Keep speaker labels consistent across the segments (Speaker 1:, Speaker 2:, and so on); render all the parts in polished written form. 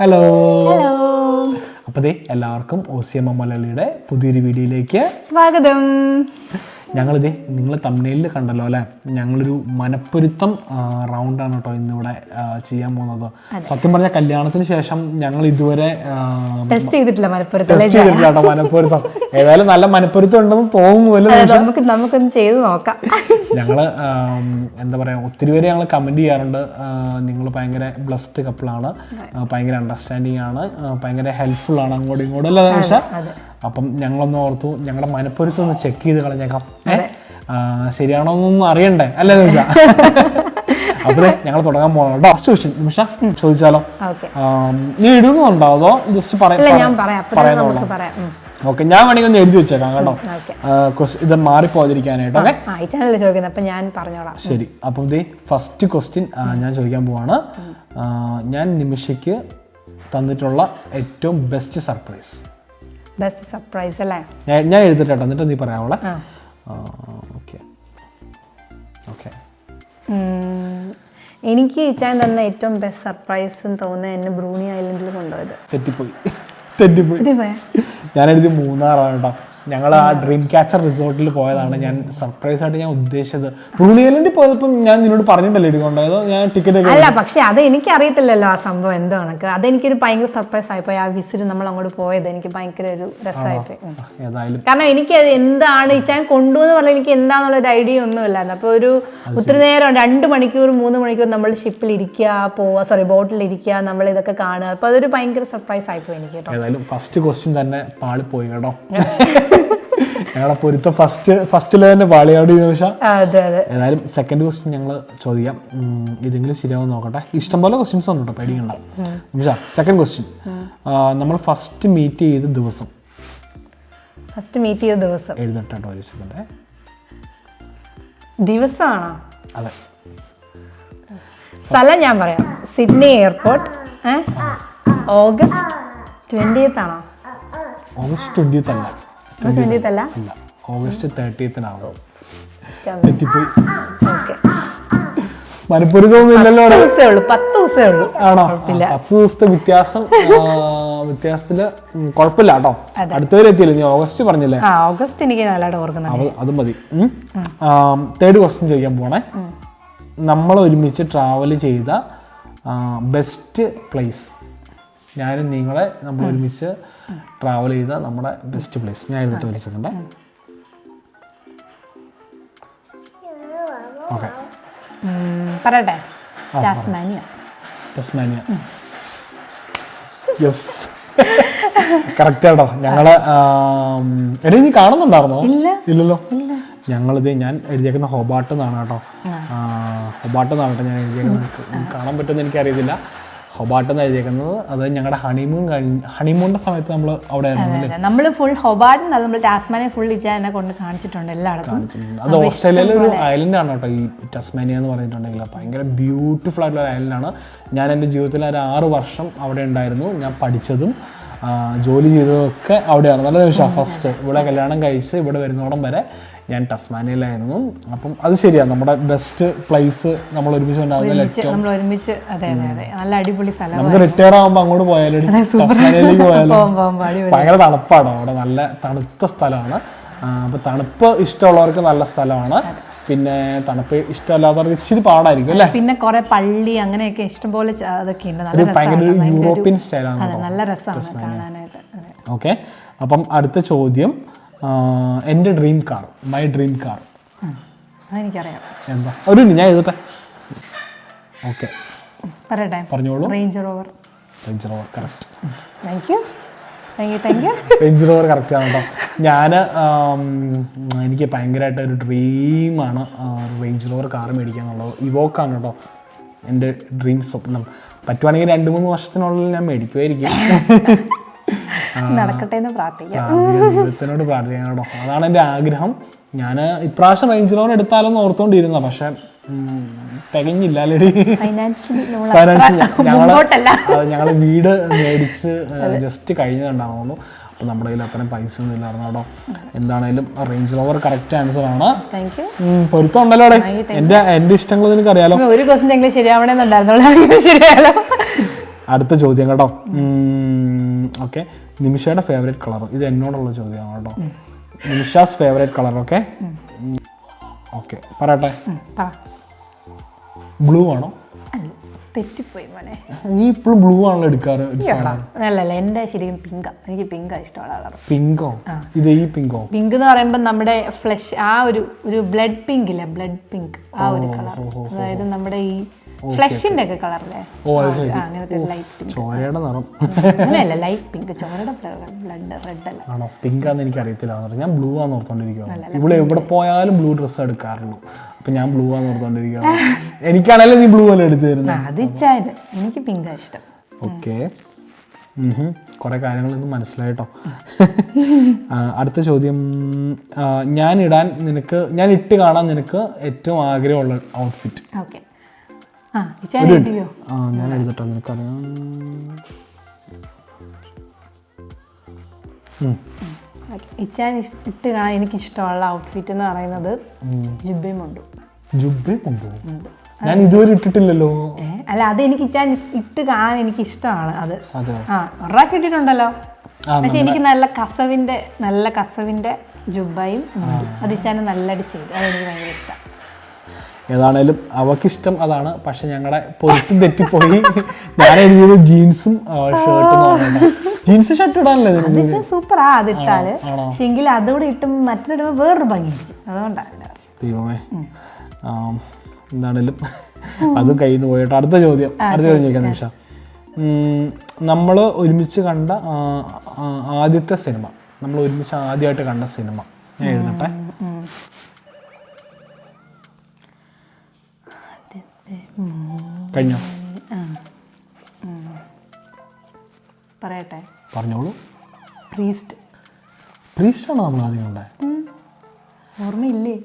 Speaker 1: Hello. അപ്പോൾ എല്ലാവർക്കും OCMM മലയാളിയുടെ പുതിയൊരു വീഡിയോയിലേക്ക്
Speaker 2: സ്വാഗതം.
Speaker 1: ഞങ്ങളിത് നിങ്ങൾ തമ്മിലിൽ കണ്ടല്ലോ അല്ലേ, ഞങ്ങളൊരു മനപ്പൊരുത്തം റൗണ്ടാണ് കേട്ടോ ഇന്നിവിടെ ചെയ്യാൻ പോകുന്നത്. സത്യം പറഞ്ഞ കല്യാണത്തിന് ശേഷം ഞങ്ങൾ ഇതുവരെ
Speaker 2: ടെസ്റ്റ് ചെയ്തിട്ടില്ല
Speaker 1: കേട്ടോ മനപ്പൊരുത്തം. ഏതായാലും നല്ല മനപ്പൊരുത്തം ഉണ്ടെന്ന് തോന്നുന്നു.
Speaker 2: നമുക്കൊന്ന് ചെയ്ത് നോക്കാം.
Speaker 1: ഞങ്ങള് എന്താ പറയാ, ഒത്തിരി പേര് ഞങ്ങൾ കമന്റ് ചെയ്യാറുണ്ട്, നിങ്ങൾ ഭയങ്കര ബ്ലസ്ഡ് കപ്പിളാണ്, ഭയങ്കര അണ്ടർസ്റ്റാൻഡിങ് ആണ്, ഭയങ്കര ഹെൽപ്ഫുൾ ആണ് അങ്ങോട്ടും ഇങ്ങോട്ടും അല്ലേ നിമിഷ. അപ്പം ഞങ്ങളൊന്ന് ഓർത്തു ഞങ്ങളുടെ മനപ്പൊരുത്തം ഒന്ന് ചെക്ക് ചെയ്ത് കളഞ്ഞേക്കാം. ശരിയാണോ എന്നൊന്നും അറിയണ്ടേ അല്ലേ നിമിഷ? അപ്പൊ ഞങ്ങൾ തുടങ്ങാൻ പോകണം കേട്ടോ. ഫസ്റ്റ് ക്വസ്റ്റ്യൻ നിമിഷ ചോദിച്ചാലോ? നീ എഴുതുന്നുണ്ടോ അതോ ജസ്റ്റ് പറയുന്നുണ്ടോ? ഓക്കെ, ഞാൻ വേണമെങ്കിൽ ഒന്ന് എഴുതി വെച്ചേക്കാം കേട്ടോ, ഇത് മാറിപ്പോതിരിക്കാനായിട്ട്. ശരി, അപ്പം ഇത് ഫസ്റ്റ് ക്വസ്റ്റ്യൻ ഞാൻ ചോദിക്കാൻ പോവാണ്. ഞാൻ നിമിഷയ്ക്ക് തന്നിട്ടുള്ള ഏറ്റവും ബെസ്റ്റ് സർപ്രൈസ്.
Speaker 2: അല്ലേ?
Speaker 1: ഞാൻ എഴുതിട്ടോ, എന്നിട്ട് നീ പറയാവോളെ. Okay okay.
Speaker 2: എനിക്ക് ഇച്ചാൻ തന്നെ ഏറ്റവും ബെസ്റ്റ് സർപ്രൈസ് തോന്നുന്നത് എന്നെ ബ്രൂണി ഐലൻഡിൽ കൊണ്ടുപോയത്.
Speaker 1: തെറ്റിപ്പോയി. ഞാൻ എഴുതി മൂന്നാറാണ് കേട്ടോ. ഞങ്ങൾ ആ ഡ്രീം ക്യാച്ചർ റിസോർട്ടിൽ പോയതാണ് ഞാൻ സർപ്രൈസ് ആയിട്ട് ഞാൻ ഉദ്ദേശിച്ചത്. ബ്രൂണി ഐലൻഡിൽ പോയപ്പോൾ ഞാൻ നിന്നോട് പറഞ്ഞിട്ടല്ലേ ഇരിക്കൊണ്ടോ ഞാൻ ടിക്കറ്റ്.
Speaker 2: അല്ല, പക്ഷെ അത് എനിക്ക് അറിയത്തില്ലല്ലോ ആ സംഭവം എന്താണ്. അതെനിക്കൊരു ഭയങ്കര സർപ്രൈസ് ആയിപ്പോയി. ആ വിസിറ്റ് നമ്മൾ അങ്ങോട്ട് പോയത് എനിക്ക് ഭയങ്കര ഒരു രസമായിപ്പോയി. കാരണം എനിക്ക് എന്താണ് ഇച്ചാൻ കൊണ്ടുവന്ന് പറഞ്ഞാൽ എനിക്ക് എന്താന്നുള്ള ഒരു ഐഡിയ ഒന്നും ഇല്ലായിരുന്നു. അപ്പൊ ഒരു ഒത്തിരി നേരം 2 മണിക്കൂർ 3 മണിക്കൂർ നമ്മൾ ഷിപ്പിൽ ഇരിക്കുക, ബോട്ടിൽ ഇരിക്കുക, നമ്മൾ ഇതൊക്കെ കാണുക. അപ്പൊ അതൊരു ഭയങ്കര സർപ്രൈസ് ആയിപ്പോയി എനിക്ക് കേട്ടോ.
Speaker 1: ഏതായാലും ഫസ്റ്റ് ക്വസ്റ്റ്യൻ തന്നെ പാളിപ്പോയി കേട്ടോ. ഞങ്ങളുടെ പൊരുത്തം ഫസ്റ്റില് തന്നെ പാളിയാടി നിമിഷം. ഏതായാലും സെക്കൻഡ് ക്വസ്റ്റ്യൻ ഞങ്ങൾ ചോദിക്കാം, ഇതെങ്കിലും ശരിയാവും നോക്കട്ടെ. ഇഷ്ടംപോലെ ക്വസ്റ്റ്യൻസ് ഉണ്ട് കേട്ടോ, പേടിക്കണ്ട നിമിഷ. സെക്കൻഡ് ക്വസ്റ്റ്യൻ, നമ്മൾ ഫസ്റ്റ് മീറ്റ് ചെയ്ത ദിവസം. എഴുതട്ടോ ഒരു സെക്കൻഡ്.
Speaker 2: ദിവസമാണോ?
Speaker 1: അതെ.
Speaker 2: സ്ഥലം ഞാൻ പറയാം, സിഡ്നി എയർപോർട്ട്. ഓഗസ്റ്റ് 20th ആണോ?
Speaker 1: ഓഗസ്റ്റ് 20th അല്ല, ഓഗസ്റ്റ് 30th തെറ്റിപ്പോയി. മനപ്പൊരുത്തമൊന്നുമില്ലല്ലോ.
Speaker 2: 10 ദിവസമേ ഉള്ളൂ.
Speaker 1: ആണോ? 10 ദിവസത്തെ വ്യത്യാസത്തില് കുഴപ്പമില്ല കേട്ടോ. അടുത്തവരെ എത്തിയില്ല, നീ ഓഗസ്റ്റ് പറഞ്ഞില്ലേ?
Speaker 2: ഓഗസ്റ്റ് എനിക്ക് നല്ലതായിട്ട് ഓർക്കുന്നുണ്ട്.
Speaker 1: അത് മതി. തേർഡ് ക്വസ്റ്റ്യൻ ചോദിക്കാൻ പോണേ. നമ്മൾ ഒരുമിച്ച് ട്രാവൽ ചെയ്ത ബെസ്റ്റ് പ്ലേസ്. ഞാനും നിങ്ങളെ നമ്മൾ ഒരുമിച്ച് ട്രാവൽ ചെയ്ത നമ്മുടെ ബെസ്റ്റ് പ്ലേസ്. ഞാൻ എഴുതിട്ട് വിളിച്ചിട്ടുണ്ട്. ഓക്കെ,
Speaker 2: പറയട്ടെ. ടാസ്മാനിയ.
Speaker 1: യെസ്, കറക്റ്റ് കേട്ടോ. ഞങ്ങള് എടീ നീ കാണുന്നുണ്ടായിരുന്നോ? ഇല്ലല്ലോ. ഞങ്ങളിത് ഞാൻ എഴുതിയേക്കുന്ന ഹൊബാർട്ട് എന്നാണ് കേട്ടോ. ഹൊബാർട്ട് എന്നാണ് കേട്ടോ ഞാൻ എഴുതിയേക്കുന്നത്. കാണാൻ പറ്റുമെന്ന് എനിക്കറിയത്തില്ല. ഹൊബാർട്ട് എന്ന് എഴുതിയേക്കുന്നത്. അത് ഞങ്ങളുടെ ഹണിമൂണിന്റെ സമയത്ത് നമ്മൾ അവിടെ
Speaker 2: നമ്മൾ ഫുൾ ഹൊബാർട്ട് നമ്മൾ ടാസ്മാനിയ ഫുൾ എന്നെ കൊണ്ട് കാണിച്ചിട്ടുണ്ട് എല്ലായിടത്തും.
Speaker 1: അത് ഓസ്ട്രേലിയയിലെ ഒരു ഐലൻഡ് ആണ് കേട്ടോ ഈ ടാസ്മാനിയ എന്ന് പറഞ്ഞിട്ടുണ്ടെങ്കിൽ. ഭയങ്കര ബ്യൂട്ടിഫുൾ ആയിട്ടുള്ള ഒരു ഐലൻഡാണ്. ഞാൻ എൻ്റെ ജീവിതത്തിൽ ഒരു 6 വർഷം അവിടെ ഉണ്ടായിരുന്നു. ഞാൻ പഠിച്ചതും ജോലി ചെയ്തതൊക്കെ അവിടെയാണ്. നല്ല നിമിഷം ഫസ്റ്റ് ഇവിടെ കല്യാണം കഴിച്ച് ഇവിടെ വരുന്നോടം വരെ ഞാൻ ടസ്മാനിയയിലായിരുന്നു. അപ്പം അത് ശരിയാണ്, നമ്മുടെ ബെസ്റ്റ് പ്ലേസ് നമ്മൾ ഒരുമിച്ച്
Speaker 2: നല്ല അടിപൊളി സ്ഥലം.
Speaker 1: നമുക്ക് റിട്ടയർ ആകുമ്പോൾ അങ്ങോട്ട് പോയാലും ടസ്മാനിയയിലേക്ക് പോയാലും ഭയങ്കര തണുപ്പാണ് അവിടെ, നല്ല തണുത്ത സ്ഥലമാണ്. അപ്പൊ തണുപ്പ് ഇഷ്ടമുള്ളവർക്ക് നല്ല സ്ഥലമാണ്. പിന്നെ തണുപ്പ് ഇഷ്ടമല്ലാത്തവർക്ക് ഇച്ചിരി പാടായിരിക്കും അല്ലേ.
Speaker 2: പിന്നെ കുറെ പള്ളി അങ്ങനെയൊക്കെ ഇഷ്ടംപോലെ അതൊക്കെ ഉണ്ട്.
Speaker 1: ഭയങ്കര യൂറോപ്യൻ സ്റ്റൈലാണ്,
Speaker 2: നല്ല രസമാണ് കാണാനായിട്ട്.
Speaker 1: ഓക്കെ, അപ്പം അടുത്ത ചോദ്യം, എൻ്റെ dream car, my dream car.
Speaker 2: അതെനിക്കറിയാം.
Speaker 1: എന്താ? ഒരു ഞാൻ എഴുതട്ടെ. ഓക്കെ,
Speaker 2: പറയട്ടെ.
Speaker 1: പറഞ്ഞോളൂ.
Speaker 2: Range rover.
Speaker 1: Correct.
Speaker 2: Thank you.
Speaker 1: Range rover correct ആണ് കേട്ടോ. ഞാൻ എനിക്ക് ഭയങ്കരമായിട്ട് ഒരു ഡ്രീമാണ് റേഞ്ച് റോവർ കാർ മേടിക്കുക എന്നുള്ളത്. ഇവോക്കാണ് കേട്ടോ എൻ്റെ ഡ്രീം സ്വപ്നം. പറ്റുവാണെങ്കിൽ 2-3 വർഷത്തിനുള്ളിൽ ഞാൻ മേടിക്കുമായിരിക്കും.
Speaker 2: നടക്കട്ടെ എന്ന് പ്രാർത്ഥിക്കാം,
Speaker 1: ദൈവത്തിനോട് പ്രാർത്ഥിക്കാം കേട്ടോ. അതാണ് എൻ്റെ ആഗ്രഹം. ഞാൻ ഇപ്രാവശ്യം റേഞ്ച് റോവർ എടുത്താലോന്ന് ഓർത്തോണ്ടിരുന്ന, പക്ഷെ തികഞ്ഞില്ല. ഞങ്ങൾ വീട് മേടിച്ച് ജസ്റ്റ് കഴിഞ്ഞിട്ടുണ്ടാവുന്നു. അപ്പം നമ്മുടെ കയ്യിൽ അത്രയും പൈസ ഒന്നും ഇല്ലായിരുന്നു കേട്ടോ. എന്താണേലും റേഞ്ച് റോവർ കറക്റ്റ് ആൻസർ ആണ്. പൊരുത്തം ഉണ്ടല്ലോ എന്റെ ഇഷ്ടങ്ങൾ നിനക്ക് അറിയാലോ.
Speaker 2: ഒരു ക്വസ്റ്റ്യൻ ശരിയാവണമെന്നുണ്ടായിരുന്നു.
Speaker 1: അടുത്ത ചോദ്യം കേട്ടോ. ഓക്കെ, നിമിഷയുടെ ഫേവറേറ്റ് കളർ. ഇത് എന്നോടുള്ള ചോദ്യമാണ് കേട്ടോ. Nimisha's favourite colour. Okay okay, പറയട്ടെ. ബ്ലൂ ആണോ?
Speaker 2: തെറ്റിപ്പോയി മോനെ.
Speaker 1: നീ ഇപ്പോഴും ബ്ലൂ ആണല്ലോ എടുക്കാറ്?
Speaker 2: അല്ലല്ല, എൻ്റെ ശരിക്കും പിങ്കാ. എനിക്ക് പിങ്കാ ഇഷ്ടമുള്ള കളർ.
Speaker 1: പിങ്കോ? ഇത് ഈ പിങ്കോ?
Speaker 2: പിങ്ക് എന്ന് പറയുമ്പോൾ നമ്മുടെ ഫ്ലഷ് ആ ഒരു ബ്ലഡ് പിങ്ക് ഇല്ലേ, ബ്ലഡ് പിങ്ക് ആ ഒരു കളർ. അതായത് നമ്മുടെ ഈ ഫ്ലഷിന്റെ ഒക്കെ കളറല്ലേ, അങ്ങനത്തെ ലൈറ്റ് പിങ്ക്.
Speaker 1: ചോരയുടെ നിറം
Speaker 2: അങ്ങനെയല്ല, ലൈറ്റ് പിങ്ക്. ചോരയുടെ ബ്ലഡ് റെഡ് അല്ല.
Speaker 1: ആണോ? പിങ്ക് ആണെന്ന് എനിക്ക് അറിയത്തില്ല. ഞാൻ ബ്ലൂ ആണെന്ന് ഓർത്തോണ്ടിരിക്കുകയാണ്. ഇവിടെ എവിടെ പോയാലും ബ്ലൂ ഡ്രസ്സ് എടുക്കാറുള്ളൂ. അപ്പൊ ഞാൻ ബ്ലൂ ആണെന്ന് ഓർത്തോണ്ടിരിക്കുകയാണ്. എനിക്കാണെങ്കിലും നീ ബ്ലൂ അല്ലേ എടുത്തു തരുന്നത്?
Speaker 2: അത് ഇച്ചായത്, എനിക്ക് പിങ്കാ ഇഷ്ടം.
Speaker 1: ഓക്കെ, കുറെ കാര്യങ്ങൾ ഇത് മനസ്സിലായിട്ടോ. അടുത്ത ചോദ്യം. ഞാൻ ഇട്ട് കാണാൻ നിനക്ക് ഏറ്റവും ആഗ്രഹമുള്ള ഔട്ട്ഫിറ്റ്.
Speaker 2: ഓക്കെ,
Speaker 1: ഞാൻ എഴുതട്ടോ, നിനക്കറിയാം.
Speaker 2: ഇച്ചാൻ ഇട്ട് കാണാൻ എനിക്ക് ഇഷ്ടമുള്ള ഔട്ട്ഫിറ്റ് എന്ന് പറയുന്നത് ജുബ്ബയും മുണ്ടും.
Speaker 1: ജുബ്ബയും മുണ്ടും ഞാൻ ഇതുവരെ ഇട്ടിട്ടില്ലല്ലോ.
Speaker 2: അല്ല, അത് എനിക്ക് ഇച്ചാൻ ഇട്ട് കാണാൻ എനിക്ക് ഇഷ്ടമാണ്. അത് ഒരു പ്രാവശ്യം ഇട്ടിട്ടുണ്ടല്ലോ. പക്ഷെ എനിക്ക് നല്ല കസവിന്റെ ജുബ്ബയും മുണ്ടും അത് ഇച്ചാൻ നല്ലടി ചെയ്തു. അതെനിക്ക് ഭയങ്കര ഇഷ്ടം.
Speaker 1: ഏതാണേലും അവക്കിഷ്ടം അതാണ്. പക്ഷെ ഞങ്ങളുടെ പൊരുത്തും തെറ്റിപ്പോയി. ഞാൻ എഴുതിയത് ജീൻസും ഷർട്ടും. ജീൻസ് ഷർട്ട് ഇടാനല്ലേ
Speaker 2: സൂപ്പറാ അതിട്ടാല്. പക്ഷെ എങ്കിൽ അതോടെ ഇട്ടും മറ്റൊരു വേറൊരു ഭംഗിയായിരിക്കും. അതുകൊണ്ടാണ്
Speaker 1: ദൈവമേ. എന്താണേലും അതും കയ്യിൽ നിന്ന് പോയിട്ടോ. അടുത്ത ചോദ്യം ചോദിക്കാം നിമിഷ. നമ്മൾ ഒരുമിച്ച് കണ്ട ആദ്യത്തെ സിനിമ, നമ്മൾ ഒരുമിച്ച് ആദ്യമായിട്ട് കണ്ട സിനിമ ഞാൻ എഴുതട്ടെ. കഴിഞ്ഞോ?
Speaker 2: പറയട്ടെ?
Speaker 1: പറഞ്ഞോളൂ.
Speaker 2: പ്രീസ്റ്റാണോ
Speaker 1: നമ്മൾ ആദ്യം കണ്ടേ?
Speaker 2: ഓർമ്മയില്ലേ?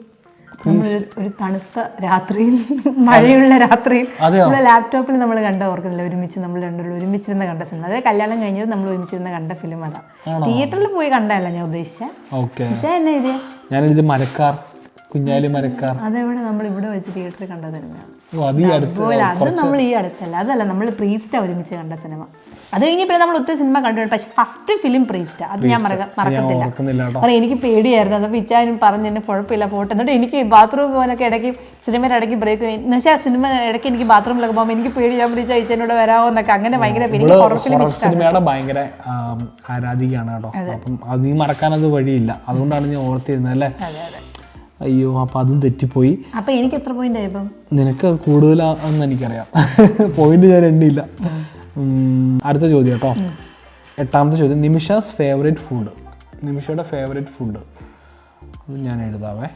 Speaker 2: ഒരു തണുത്ത രാത്രിയിൽ, മഴയുള്ള രാത്രിയിൽ ലാപ്ടോപ്പിൽ നമ്മൾ ഓർക്കുന്നില്ല, ഒരുമിച്ച് നമ്മൾ രണ്ടുപേരും ഒരുമിച്ചിരുന്ന് കണ്ട സിനിമ. അതായത് കല്യാണം കഴിഞ്ഞിട്ട് നമ്മൾ ഒരുമിച്ചിരുന്ന് കണ്ട ഫിലിം അതാ. തിയേറ്ററിൽ പോയി കണ്ടല്ല ഞാൻ ഉദ്ദേശിച്ചത്. എന്നെ എഴുതിയ
Speaker 1: ഞാനെഴുതി മരക്കാർ, കുഞ്ഞാലി മരക്കാർ.
Speaker 2: അതെവിടെ? നമ്മൾ ഇവിടെ വെച്ച് തിയേറ്ററിൽ കണ്ട സിനിമയാണ്.
Speaker 1: അത്
Speaker 2: നമ്മൾ ഈ അടുത്തല്ല, അതല്ല, നമ്മൾ പ്രീസ്റ്റാ ഒരുമിച്ച് കണ്ട സിനിമ. അത് കഴിഞ്ഞ പിന്നെ നമ്മൾ ഒത്തിരി സിനിമ കണ്ടിട്ടുണ്ട്. പക്ഷെ ഫസ്റ്റ് ഫിലിം പ്രീസ്റ്റാ. അത് ഞാൻ മറക്കത്തില്ല. കാരണം എനിക്ക് പേടിയായിരുന്നു. അതപ്പോൾ ഇച്ചാനും പറഞ്ഞ് എന്നെ കുഴപ്പമില്ല പോട്ടെ. എന്നിട്ട് എനിക്ക് ബാത്റൂമിൽ പോകാനൊക്കെ ഇടയ്ക്ക് സിനിമയുടെ ഇടയ്ക്ക് ബ്രേക്ക് എന്ന് വെച്ചാൽ സിനിമ ഇടയ്ക്ക് എനിക്ക് ബാത്റൂമിലൊക്കെ പോകുമ്പോൾ എനിക്ക് പേടി. ഞാൻ വിളിച്ചാൽ ഇച്ചനോട് വരാമോ എന്നൊക്കെ. അങ്ങനെ ഭയങ്കര
Speaker 1: സിനിമയുടെ ഭയങ്കര ആരാധികയാണ് കേട്ടോ. അപ്പം അത് നീ മറക്കാനത് വഴിയില്ല. അതുകൊണ്ടാണ് ഞാൻ ഓർത്തിരുന്നത് അല്ലേ? അയ്യോ, അപ്പൊ അതും തെറ്റിപ്പോയി.
Speaker 2: അപ്പൊ എനിക്ക് എത്ര പോയിന്റ് ആയപ്പം?
Speaker 1: നിനക്ക് കൂടുതലാണെന്ന് എനിക്കറിയാം. പോയിന്റ് ഞാൻ എണ്ണിയില്ല. അടുത്ത ചോദ്യം കേട്ടോ. 8ാമത്തെ ചോദ്യം. Nimisha's favourite food. നിമിഷയുടെ ഫേവറേറ്റ് ഫുഡ് ഞാൻ എഴുതാവേ.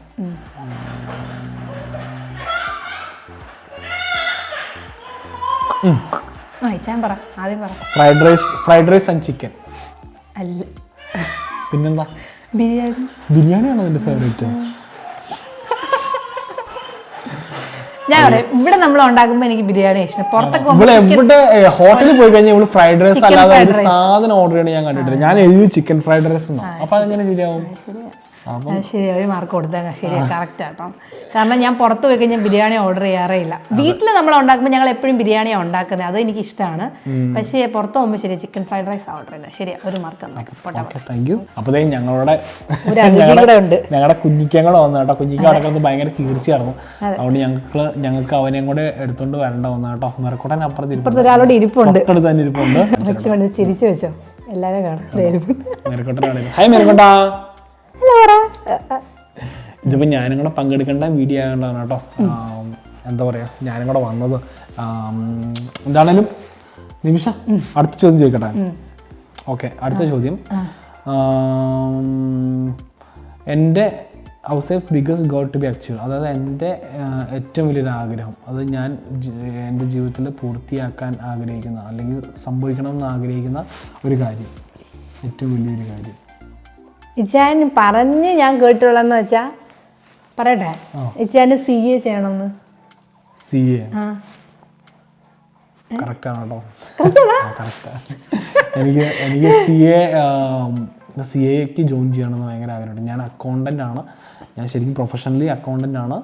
Speaker 1: Fried rice and chicken.
Speaker 2: അല്ല,
Speaker 1: പിന്നെന്താ?
Speaker 2: ബിരിയാണിയാണോ
Speaker 1: നിന്റെ ഫേവറേറ്റ്?
Speaker 2: ഞാൻ പറയാം, ഇവിടെ നമ്മൾ ഉണ്ടാക്കുമ്പോൾ എനിക്ക് ബിരിയാണി ഇഷ്ടം. പുറത്തൊക്കെ
Speaker 1: ഹോട്ടലിൽ പോയി കഴിഞ്ഞാൽ ഇവിടെ ഫ്രൈഡ് റൈസ് അല്ലാതെ ഒരു സാധനം ഓർഡർ ചെയ്യണേ ഞാൻ കണ്ടിട്ടില്ല. ഞാൻ എഴുതി ചിക്കൻ ഫ്രൈഡ് റൈസ് എന്നോ. അപ്പൊ അതെങ്ങനെ ശരിയാവും?
Speaker 2: ശരി, ഒരു മാർക്ക് കൊടുത്താൽ ശരിയാ, കറക്റ്റ് ആട്ടോ. കാരണം ഞാൻ പുറത്ത് പോയി കഴിഞ്ഞാൽ ബിരിയാണി ഓർഡർ ചെയ്യാറേ ഇല്ല. വീട്ടിൽ നമ്മൾ ഉണ്ടാക്കുമ്പോൾ ഞങ്ങൾ എപ്പോഴും ബിരിയാണിയാണ് ഉണ്ടാക്കുന്നത്. അത് എനിക്ക് ഇഷ്ടമാണ്. പക്ഷേ പുറത്ത് പോകുമ്പോൾ ശരിയാ ചിക്കൻ ഫ്രൈഡ് റൈസ് ഓർഡർ ചെയ്യില്ല. ശരിയാ, ഒരു മാർക്ക്.
Speaker 1: Thank you. അപ്പോൾ ഞങ്ങളുടെ കുഞ്ഞിക്കും കൂടെ വന്നു കേട്ടോ. കുഞ്ഞിക്ക് അവിടെ കിടന്ന് ഭയങ്കര കീർച്ചയായിരുന്നു. അതുകൊണ്ട് ഞങ്ങൾക്ക് അവനെയും കൂടെ എടുത്തോണ്ട് വരണ്ട വന്നു കേട്ടോ. മെറക്കോട്ടൻ അപ്പുറത്ത്
Speaker 2: ഒരാളോട് ഇരിപ്പുണ്ട്,
Speaker 1: തന്നെ ഇരിപ്പുണ്ട്.
Speaker 2: ചിരിച്ചു വെച്ചോ, എല്ലാവരും കാണാം.
Speaker 1: മെറക്കോട്ടനാണ്. ഹായ് മെറക്കോട്ടാ. ഇതിപ്പോ ഞാനും കൂടെ പങ്കെടുക്കേണ്ട വീഡിയോ ആയതുകൊണ്ടാണ് കേട്ടോ. എന്താ പറയാ, ഞാനും കൂടെ വന്നത്. എന്താണേലും നിമിഷ, അടുത്ത ചോദ്യം ചോദിക്കട്ടെ? ഓക്കെ, അടുത്ത ചോദ്യം. എൻ്റെ Ouseph's biggest goal to be achieve. അതായത് എൻ്റെ ഏറ്റവും വലിയൊരു ആഗ്രഹം, അത് ഞാൻ എൻ്റെ ജീവിതത്തിൽ പൂർത്തിയാക്കാൻ ആഗ്രഹിക്കുന്ന അല്ലെങ്കിൽ സംഭവിക്കണമെന്ന് ആഗ്രഹിക്കുന്ന ഒരു കാര്യം, ഏറ്റവും വലിയൊരു കാര്യം.
Speaker 2: ഇച്ചാൻ പറഞ്ഞ് ഞാൻ കേട്ടുള്ളതെന്ന് വെച്ചാ പറയട്ടെ, ഇച്ചാന് CA ചെയ്യണമെന്ന്.
Speaker 1: CA കറക്റ്റാണ് കേട്ടോ. എനിക്ക് CAക്ക് ജോയിൻ ചെയ്യണമെന്ന് ഭയങ്കര ആഗ്രഹമുണ്ട്. ഞാൻ അക്കൗണ്ടൻ്റ് ആണ്. ഞാൻ ശരിക്കും പ്രൊഫഷണലി അക്കൗണ്ടൻ്റ് ആണ്.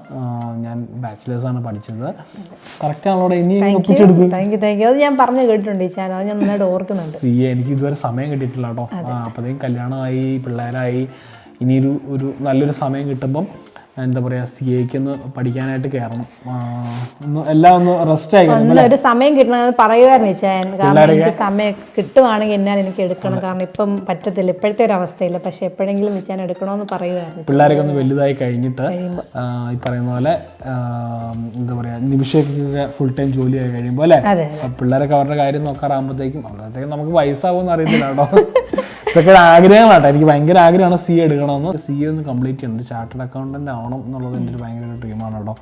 Speaker 1: ഞാൻ ബാച്ചിലേഴ്സാണ് പഠിച്ചത്. കറക്റ്റാണല്ലോ ഇനി ഒപ്പിച്ചെടുത്ത്.
Speaker 2: Thank you. അത് ഞാൻ പറഞ്ഞു കേട്ടിട്ടുണ്ട് അത് ഞാൻ നന്നായിട്ട് ഓർക്കുന്നുണ്ട്.
Speaker 1: CA എനിക്ക് ഇതുവരെ സമയം കിട്ടിയിട്ടില്ല കേട്ടോ. അപ്പോഴത്തേക്കും കല്യാണമായി, പിള്ളേരായി. ഇനിയൊരു നല്ലൊരു സമയം കിട്ടുമ്പം എന്താ പറയുക, CAക്ക് ഒന്ന് പഠിക്കാനായിട്ട് കയറണം. എല്ലാം ഒന്ന് റെസ്റ്റ് ആയി
Speaker 2: ഒരു സമയം കിട്ടണമെന്ന് പറയുമായിരുന്നു ചേച്ചൻ. കാരണം എനിക്ക് സമയം കിട്ടുവാണെങ്കിൽ എന്നാൽ എനിക്ക് എടുക്കണം. കാരണം ഇപ്പം പറ്റത്തില്ല, ഇപ്പോഴത്തെ ഒരു അവസ്ഥയില്ല. പക്ഷെ എപ്പോഴെങ്കിലും വെച്ചാൽ എടുക്കണമെന്ന് പറയുമായിരുന്നു.
Speaker 1: പിള്ളേരൊക്കെ ഒന്ന് വലുതായി കഴിഞ്ഞിട്ട് ഈ പറയുന്ന പോലെ എന്താ പറയുക, നിമിഷമൊക്കെ ഫുൾ ടൈം ജോലിയായി കഴിയുമ്പോൾ അല്ലേ, പിള്ളേരൊക്കെ അവരുടെ കാര്യം നോക്കാറാകുമ്പോഴത്തേക്കും നമുക്ക് വയസ്സാവുമെന്ന് അറിയത്തില്ല കേട്ടോ. ഇതൊക്കെ ആഗ്രഹങ്ങളാട്ടോ. എനിക്ക് ഭയങ്കര ആഗ്രഹമാണ് CA എടുക്കണമെന്ന്. CA ഒന്ന് കംപ്ലീറ്റ് ചെയ്യുന്നുണ്ട്. ചാർട്ടേഡ് അക്കൗണ്ടൻ്റ് ആവണം എന്നുള്ളത് എൻ്റെ ഒരു ഭയങ്കര ഒരു ഡ്രീമാണ് കേട്ടോ.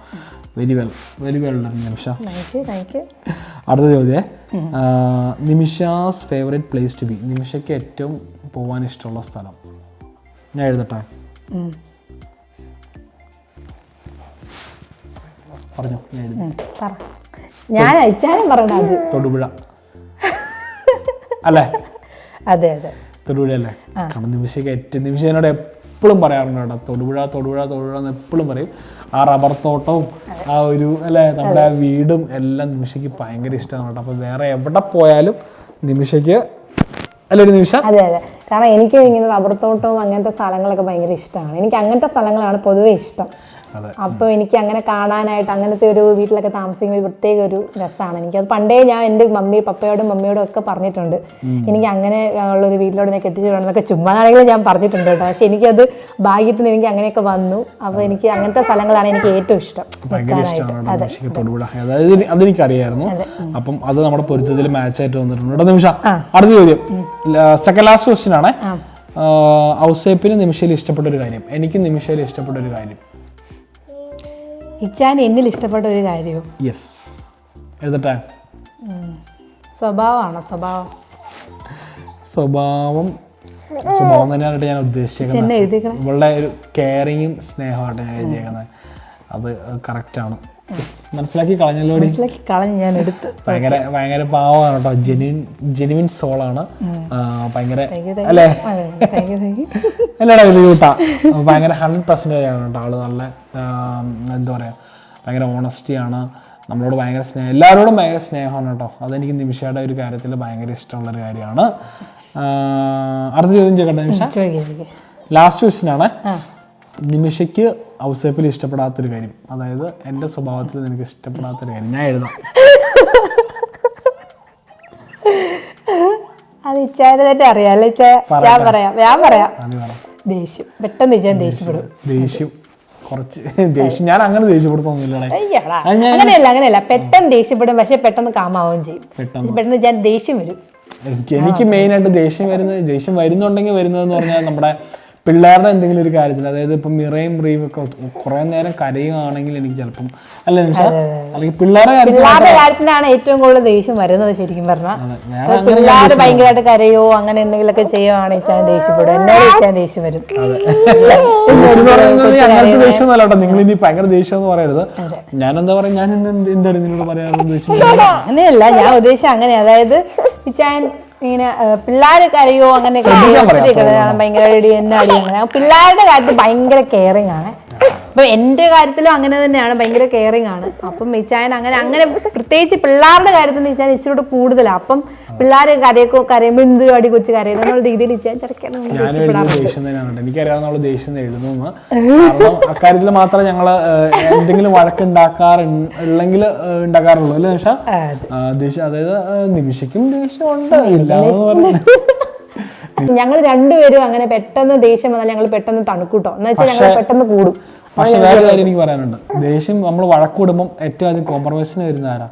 Speaker 1: വെരി വെൽ നിമിഷ. അടുത്ത ചോദ്യം, Nimisha's favourite place to B. നിമിഷയ്ക്ക് ഏറ്റവും പോകാൻ ഇഷ്ടമുള്ള സ്ഥലം. ഞാൻ എഴുതട്ടെ? പറഞ്ഞോ.
Speaker 2: ഞാൻ അയച്ചാലും പറയണത്
Speaker 1: തൊടുപുഴ അല്ലേ?
Speaker 2: അതെ അതെ,
Speaker 1: തൊടുപുഴ അല്ലേ? കാരണം നിമിഷം എന്നോട് എപ്പോഴും പറയാറുണ്ട് കേട്ടോ, തൊടുപുഴ എന്ന് എപ്പോഴും പറയും. ആ റബ്ബർ തോട്ടവും ആ ഒരു അല്ലേ, നമ്മുടെ ആ വീടും എല്ലാം നിമിഷയ്ക്ക് ഭയങ്കര ഇഷ്ടമാണ് കേട്ടോ. അപ്പോൾ വേറെ എവിടെ പോയാലും നിമിഷയ്ക്ക് അല്ലേ ഒരു നിമിഷം?
Speaker 2: അതെ അതെ, കാരണം എനിക്ക് ഇങ്ങനെ റബ്ബർ തോട്ടവും അങ്ങനത്തെ സ്ഥലങ്ങളൊക്കെ ഭയങ്കര ഇഷ്ടമാണ്. എനിക്ക് അങ്ങനത്തെ സ്ഥലങ്ങളാണ് പൊതുവെ ഇഷ്ടം. അപ്പോൾ എനിക്ക് അങ്ങനെ കാണാനായിട്ട് അങ്ങനത്തെ ഒരു വീട്ടിലൊക്കെ താമസിക്കുമ്പോൾ പ്രത്യേക ഒരു രസമാണ്. എനിക്കത് പണ്ടേ ഞാൻ എൻ്റെ പപ്പയോടും മമ്മിയോടും ഒക്കെ പറഞ്ഞിട്ടുണ്ട്, എനിക്ക് അങ്ങനെ ഉള്ളൊരു വീട്ടിലോട് ഞാൻ കെട്ടിച്ചിട്ടുണ്ടെന്നൊക്കെ ചുമ്മാതാണെങ്കിലും ഞാൻ പറഞ്ഞിട്ടുണ്ട് കേട്ടോ. പക്ഷെ എനിക്കത് ഭാഗ്യത്തിന് എനിക്ക് അങ്ങനെയൊക്കെ വന്നു. അപ്പോൾ എനിക്ക് അങ്ങനത്തെ സ്ഥലങ്ങളാണ് എനിക്ക് ഏറ്റവും ഇഷ്ടം.
Speaker 1: അതെനിക്കറിയായിരുന്നു. അപ്പം അത് നമ്മുടെ പൊരുത്തത്തിൽ മാച്ച് ആയിട്ട് വന്നിട്ടുണ്ട്. നിമിഷം, അടുത്ത ചോദ്യം, സെക്കൻഡ് ലാസ്റ്റ് ക്വസ്റ്റ്യൻ ആണ്. ഔസേപ്പിന് നിമിഷയിൽ ഇഷ്ടപ്പെട്ട ഒരു കാര്യം. എനിക്ക് നിമിഷയിൽ ഇഷ്ടപ്പെട്ട ഒരു കാര്യം.
Speaker 2: ഇച്ചാൻ എന്നിൽ ഇഷ്ടപ്പെട്ട ഒരു കാര്യവും.
Speaker 1: യെസ്, എഴുതട്ടെ?
Speaker 2: സ്വഭാവം
Speaker 1: തന്നെയാണ് ഞാൻ ഉദ്ദേശിച്ചേക്കുന്നത്. ഇവളുടെ ഒരു കെയറിങ്ങും സ്നേഹമായിട്ട് ഞാൻ എഴുതിയേക്കുന്നത്. അത് കറക്റ്റാണ്. മനസ്സിലാക്കി കളഞ്ഞല്ലോ.
Speaker 2: ഞാൻ എടുത്ത്
Speaker 1: ഭയങ്കര പാവമാണ് കേട്ടോ. ജെനുവിൻ സോളാണ്. ഭയങ്കര അല്ലേ, അല്ലേടാ ഇത് കൂട്ടാ. ഭയങ്കര 100% ആണ് കേട്ടോ ആള്. നല്ല എന്താ പറയാ, ഭയങ്കര ഓണസ്റ്റിയാണ്. നമ്മളോട് ഭയങ്കര എല്ലാവരോടും ഭയങ്കര സ്നേഹമാണ് കേട്ടോ. അതെനിക്ക് നിമിഷയുടെ ഒരു കാര്യത്തിൽ ഭയങ്കര ഇഷ്ടമുള്ളൊരു കാര്യമാണ്. അടുത്ത ചോദ്യം ചോദിക്കട്ടെ നിമിഷ? ലാസ്റ്റ് ക്വസ്റ്റ്യൻ ആണ്. നിമിഷയ്ക്ക് ഔസേപ്പിൽ ഇഷ്ടപ്പെടാത്തൊരു കാര്യം, അതായത് എൻ്റെ സ്വഭാവത്തിൽ നിനക്ക് ഇഷ്ടപ്പെടാത്തൊരു കാര്യം. ഞാൻ എഴുതാം.
Speaker 2: അത് ഇച്ചായിട്ട് അറിയാം. ഞാൻ പറയാം. ദേഷ്യം. പെട്ടെന്ന് ദേഷ്യപ്പെടും.
Speaker 1: ദേഷ്യം ഞാൻ അങ്ങനെ ദേഷ്യപ്പെടുത്തൊന്നുമില്ല.
Speaker 2: അങ്ങനെയല്ല, പെട്ടെന്ന് ദേഷ്യപ്പെടും. പക്ഷെ പെട്ടെന്ന് കാമാവുകയും ചെയ്യും. പെട്ടെന്ന് ദേഷ്യം വരും.
Speaker 1: എനിക്ക് മെയിനായിട്ട് ദേഷ്യം വരുന്നുണ്ടെങ്കിൽ വരുന്നതെന്ന് പറഞ്ഞാൽ നമ്മുടെ പിള്ളേരുടെ എന്തെങ്കിലും ഒരു കാര്യത്തിൽ, അതായത് ഇപ്പം മിറയും റീയും ഒക്കെ കുറെ നേരം കരയുകയാണെങ്കിൽ എനിക്ക് ചിലപ്പം അല്ലെങ്കിൽ പിള്ളേരുടെ
Speaker 2: കാര്യത്തിലാണ് ഏറ്റവും കൂടുതൽ ദേഷ്യം വരുന്നത്. ശരിക്കും പറഞ്ഞാൽ പിള്ളേർ ഭയങ്കരമായിട്ട് കരയോ അങ്ങനെ എന്തെങ്കിലുമൊക്കെ ചെയ്യുവാണെങ്കിൽ ഇച്ചാൻ ദേഷ്യപ്പെടും. എന്നോട് ഇച്ചാൻ ദേഷ്യം വരും.
Speaker 1: അങ്ങനത്തെ ദേഷ്യം ഒന്നല്ലോ. നിങ്ങൾ ഇനി ഭയങ്കര ദേഷ്യം എന്ന് പറയരുത്. ഞാനെന്താ പറയാ, ഞാൻ എന്താണ് നിന്നോട് പറയാൻ
Speaker 2: അങ്ങനെയല്ല ഞാൻ ഉദ്ദേശിച്ചത്. അങ്ങനെ അതായത് ഇച്ചാൻ ഇങ്ങനെ പിള്ളേർ കരയോ അങ്ങനെയൊക്കെ ഭയങ്കര അടി അങ്ങനെ. പിള്ളേരുടെ കാര്യത്തിൽ ഭയങ്കര കെയറിങ് ആണ്. അപ്പൊ എന്റെ കാര്യത്തിലും അങ്ങനെ തന്നെയാണ്, ഭയങ്കര കെയറിങ് ആണ്. അപ്പം ഇച്ചായൻ അങ്ങനെ പ്രത്യേകിച്ച് പിള്ളേരുടെ കാര്യത്തിൽ ഇച്ചാൻ ഇച്ചിരി കൂടുതലാണ്. അപ്പം പിള്ളേർ കരയുമ്പോൾ എന്തൊരു അടി കൊച്ചു കരയുന്ന രീതിയിൽ ഇച്ചാൻ
Speaker 1: എനിക്കറിയാവുന്ന ദേഷ്യം എഴുതുന്നു. അക്കാര്യത്തിൽ മാത്രമേ ഞങ്ങള് എന്തെങ്കിലും വഴക്കുണ്ടാക്കാറുള്ളെങ്കിൽ ഉണ്ടാക്കാറുള്ളൂ അല്ലേ നിമിഷ? ദേഷ്യം, അതായത് നിമിഷയ്ക്കും ദേഷ്യമുണ്ട്, ഇല്ലാന്ന് പറഞ്ഞു.
Speaker 2: ഞങ്ങൾ രണ്ടുപേരും അങ്ങനെ പെട്ടെന്ന് ദേഷ്യം വന്നാൽ ഞങ്ങൾ പെട്ടെന്ന് തണുക്കൂട്ടോ. എന്ന് വെച്ചാൽ ഞങ്ങൾ പെട്ടെന്ന് കൂടും.
Speaker 1: പക്ഷെ വേറെ കാര്യം എനിക്ക് പറയാനുണ്ട്. ദേഷ്യം നമ്മൾ വഴക്കൂടുമ്പോൾ ഏറ്റവും ആദ്യം കോംപ്രമൈസിന് വരുന്ന ആരാ?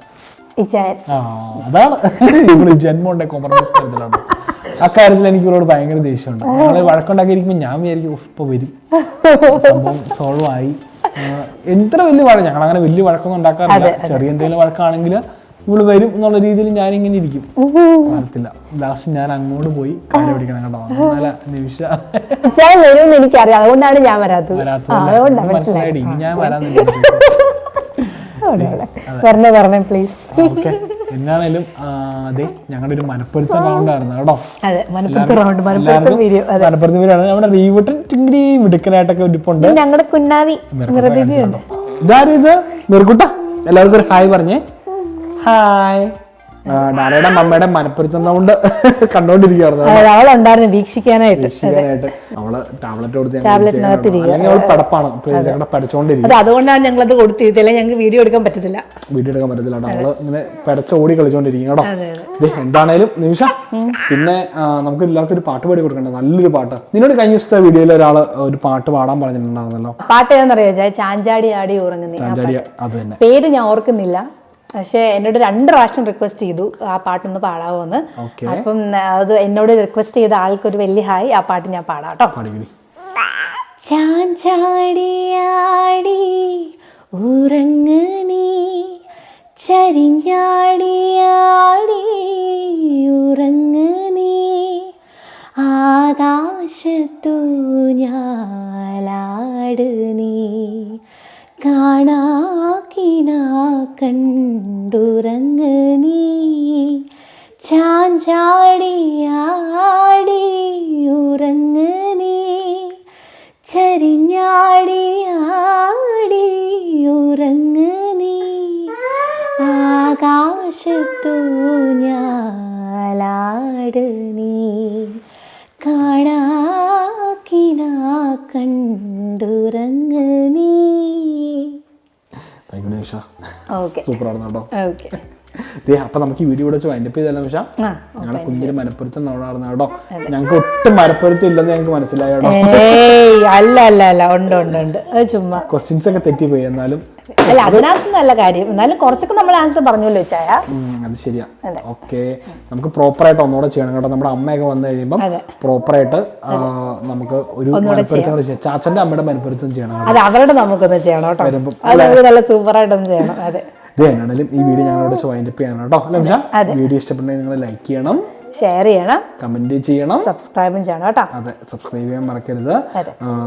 Speaker 1: അതാണ് ഇവള് ജന്മമുണ്ടെ കോംപ്രമൈസ് തരത്തിലാണ്. അക്കാര്യത്തിൽ എനിക്ക് ഇവരോട് ഭയങ്കര ദേഷ്യമുണ്ട്. ഞങ്ങള് വഴക്കുണ്ടാക്കിയിരിക്കുമ്പോൾ ഞാൻ വിചാരിക്കും ഇപ്പൊ വരും, സംഭവം സോൾവ് ആയി. എത്ര വലിയ വഴക്ക്, ഞങ്ങൾ അങ്ങനെ വലിയ വഴക്കൊന്നും ഉണ്ടാക്കാറില്ല. ചെറിയ എന്തെങ്കിലും വഴക്കാണെങ്കിൽ ഇവള് വരും എന്നുള്ള രീതിയിൽ ഞാനിങ്ങനെ ഇരിക്കും. വരത്തില്ല. ലാസ്റ്റ് ഞാൻ അങ്ങോട്ട് പോയി കാര്യം പിടിക്കണം കേട്ടോ. നല്ല നിമിഷ
Speaker 2: വരും എനിക്കറിയാം, അതുകൊണ്ടാണ് ഞാൻ വരാത്തത്.
Speaker 1: മനസ്സിലായി. ഇനി ഞാൻ വരാൻ
Speaker 2: പ്ലീസ്.
Speaker 1: എന്നാണേലും അതെ ഞങ്ങളുടെ ഒരു മനപ്പൊരുത്തം റൗണ്ടായിരുന്നു കേട്ടോ.
Speaker 2: അതെ, മലപ്പുറത്ത് റൗണ്ട്, മലപ്പുറത്ത് വീഡിയോ.
Speaker 1: മലപ്പുറത്ത് വീഡിയോ ആണ്. നമ്മുടെ റീവട്ടൻ ടിങ്കിടി മിടുക്കനായിട്ടൊക്കെ ഇരിപ്പുണ്ട്.
Speaker 2: ഞങ്ങളുടെ കുന്നാവി ഉണ്ട്.
Speaker 1: ഇതാരും ഇത് മെറുകുട്ട. എല്ലാവർക്കും ഒരു ഹായ് പറഞ്ഞേ. ഹായ്. നാളയുടെ മമ്മയുടെ മനപ്പൊരുത്തം റൗണ്ട് കണ്ടോണ്ടിരിക്കുകയായിരുന്നു.
Speaker 2: അവളുണ്ടായിരുന്നു വീക്ഷിക്കാനായിട്ട്.
Speaker 1: അവള് ടാബ്ലറ്റ് കൊടുത്ത് പടപ്പാണ് പഠിച്ചോണ്ടിരിക്കുന്നത്.
Speaker 2: അതുകൊണ്ടാണ് ഞങ്ങൾ അത് കൊടുത്തിരുത്തില്ല. ഞങ്ങൾക്ക് വീഡിയോ എടുക്കാൻ പറ്റത്തില്ല
Speaker 1: കേട്ടോ. അവള് ഇങ്ങനെ പടച്ച ഓടി കളിച്ചോണ്ടിരിക്കും കേട്ടോ. എന്താണേലും നിമിഷ, പിന്നെ നമുക്ക് എല്ലാവർക്കും ഒരു പാട്ട് പാടി കൊടുക്കണ്ടേ, നല്ലൊരു പാട്ട്. നിന്നോട് കഴിഞ്ഞ ദിവസത്തെ വീഡിയോയിൽ ഒരാള് ഒരു പാട്ട് പാടാൻ പറഞ്ഞിട്ടുണ്ടായിരുന്നല്ലോ.
Speaker 2: പാട്ട് ഏതാണെന്നറിയോ? ചാഞ്ചാടി ആടി ഉറങ്ങുന്ന.
Speaker 1: അത് തന്നെ.
Speaker 2: പേര് ഞാൻ ഓർക്കുന്നില്ല, പക്ഷെ എന്നോട് 2 പ്രാവശ്യം റിക്വസ്റ്റ് ചെയ്തു ആ പാട്ടൊന്ന് പാടാവോന്ന്. അപ്പം അത് എന്നോട് റിക്വസ്റ്റ് ചെയ്ത ആൾക്കൊരു വലിയ ഹായ്. ആ പാട്ട് ഞാൻ പാടാം കേട്ടോ. ചാഞ്ചാടിയാടി ഉറങ്ങ് നീ, ചരിഞ്ഞാടിയാടി ഉറങ്ങ് നീ, ആകാശത്തു ഞാലാട് നീ, കാണാക്കിന കണ്ടുറങ്ങ് നീ, ചാഞ്ചാടിയാടി ഉറങ്ങ് നീ, ചരിഞ്ഞാടിയാടി ഉറങ്ങ് നീ, ആകാശത്തു ഞാലാട് നീ, കാണാക്കിന കണ്ടുറങ്ങ് നീ.
Speaker 1: സൂപ്പറായിരുന്നു കേട്ടോ. അപ്പൊ നമുക്ക് ഈ വീഡിയോ വെച്ച് വൈൻഡപ്പ് ചെയ്തല്ലോ നിമിഷ. ഞങ്ങളുടെ കുഞ്ഞിന് മലപ്പുറത്ത് നോടായിരുന്നു കേട്ടോ. ഞങ്ങൾക്ക് ഒട്ടും മലപ്പുറത്ത് ഇല്ലെന്ന് ഞങ്ങൾക്ക് മനസ്സിലായി കേട്ടോ.
Speaker 2: അല്ല ഉണ്ട് ചുമ്മാ
Speaker 1: ക്വസ്റ്റ്യൻസ് ഒക്കെ തെറ്റിപ്പോയി. എന്നാലും
Speaker 2: അല്ല, അതിനകത്ത് നല്ല കാര്യം. എന്നാലും കുറച്ചൊക്കെ നമ്മൾ ആൻസർ പറഞ്ഞല്ലോ ചായ.
Speaker 1: അത് ശരിയാ. ഓക്കെ, നമുക്ക് പ്രോപ്പറായിട്ട് ഒന്നുകൂടെ ചെയ്യണം കേട്ടോ. നമ്മുടെ അമ്മയൊക്കെ വന്നു കഴിയുമ്പോൾ പ്രോപ്പറായിട്ട് നമുക്ക് ഒരു മലപ്പുറത്തും കൂടെ ചെയ്യാം. ചാച്ചന്റെ അമ്മയുടെ മലപ്പുറത്തും ചെയ്യണം.
Speaker 2: അതെ, അവരുടെ നമുക്കൊന്ന് ചെയ്യണം കേട്ടോ. നല്ല സൂപ്പറായിട്ടൊന്ന് ചെയ്യണം. അതെ,
Speaker 1: എന്നാലും ഈ വീഡിയോ ഞങ്ങളോട് വൈൻഡപ്പ് ചെയ്യണം കേട്ടോ. അല്ലേ, വീഡിയോ ഇഷ്ടപ്പെട്ടെങ്കിൽ നിങ്ങൾ ലൈക്ക് ചെയ്യണം,
Speaker 2: ഷെയർ ചെയ്യണം,
Speaker 1: കമന്റ് ചെയ്യണം,
Speaker 2: സബ്സ്ക്രൈബും ചെയ്യണം കേട്ടോ.
Speaker 1: അതെ, സബ്സ്ക്രൈബ് ചെയ്യാൻ മറക്കരുത്.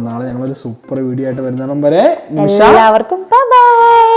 Speaker 1: നാളെ ഞങ്ങളൊരു സൂപ്പർ വീഡിയോ ആയിട്ട് വരുന്നിടം വരെ എല്ലാവർക്കും
Speaker 2: ബൈ.